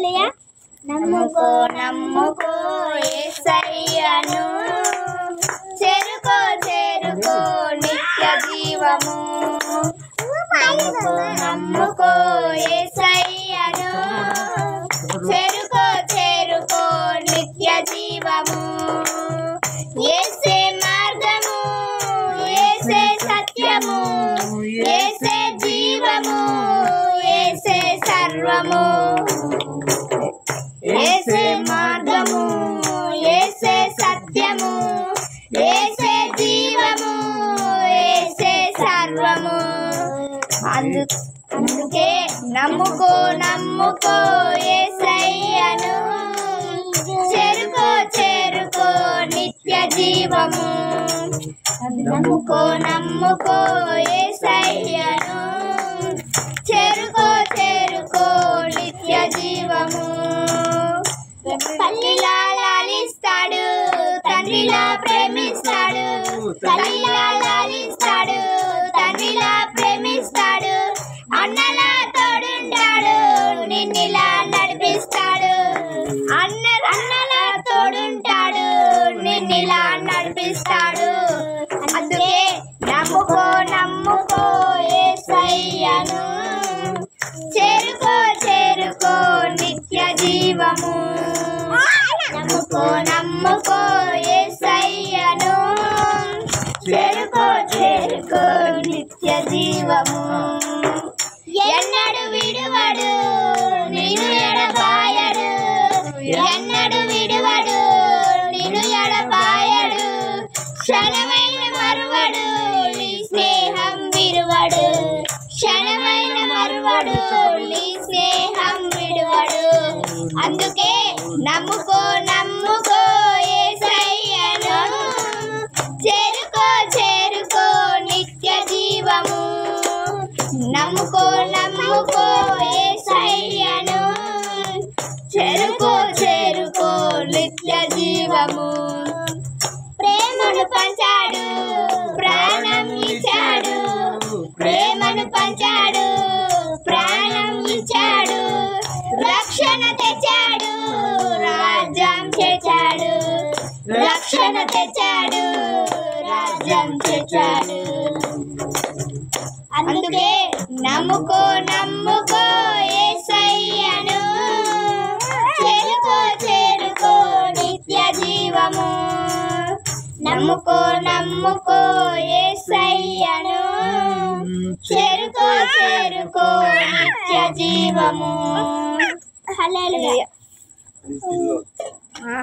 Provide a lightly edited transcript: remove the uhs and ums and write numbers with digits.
హల్లెలూయా. నమ్ముకో నమ్ముకో యేసయ్యను, చేరుకో చేరుకో నిత్య జీవము. నమ్ముకో నమ్ముకో యేసయ్యను, చేరుకో చేరుకో నిత్య జీవము. యేసే మార్గము, యేసే సత్యము, యేసే జీవము, యేసే సర్వము. యేసే మార్గము, యేసే సత్యము, యేసే జీవము, యేసే సర్వము. అందుకే నమ్ముకో నమ్ముకో యేసయ్యను, చేరుకో చేరుకో నిత్య జీవము. నమ్ముకో నమ్ముకో యేసయ్యను, చేరుకో చేరుకో నిత్య జీవము. తల్లిలా లాలిస్తాడు, తండ్రిలా ప్రేమిస్తాడు. తల్లిలా లాలిస్తాడు, తండ్రిలా ప్రేమిస్తాడు. అన్నలా తోడుంటాడు, నిన్నిలా నడిపిస్తాడు. అన్నలా తోడుంటాడు, నిన్నిలా నడిపిస్తాడు. అందుకే నమ్ముకో నమ్ముకో యేసయ్యను, చేరుకో చేరుకో నిత్య జీవము. నమ్ముకో నమ్ముకో యేసయ్యను, చేరుకో చేరుకో నిత్య జీవము. ఎన్నడు విడువడు నిన్ను ఎడబాయడు, ఎన్నడు విడువడు నిన్ను ఎడబాయడు. క్షణమైన మరువడు నీ స్నేహం విడువడు, క్షణమైన మరువడు నీ స్నేహం విడువడు. అందుకే నమ్ముకో నమ్ముకో యేసయ్యను, చేరుకో చేరుకో నిత్య జీవము. నమ్ముకో నమ్ముకో యేసయ్యను, చేరుకో చేరుకో నిత్య జీవము. ప్రేమను పంచాడు, ప్రాణం ఇచ్చాడు. ప్రేమను పంచాడు, ప్రాణం ఇచ్చాడు. రక్షణ తెచ్చాడు, రాజ్యం చేర్చాడు. రక్షణ తెచ్చాడు, రాజ్యం చేర్చాడు. అందుకే నమ్ముకో నమ్ముకో యేసయ్యను, చేరుకో చేరుకో నిత్య జీవము. నమ్ముకో నమ్ముకో యేసయ్యను, చేరుకో చేరుకో నిత్య జీవము. హల్లెలూయా.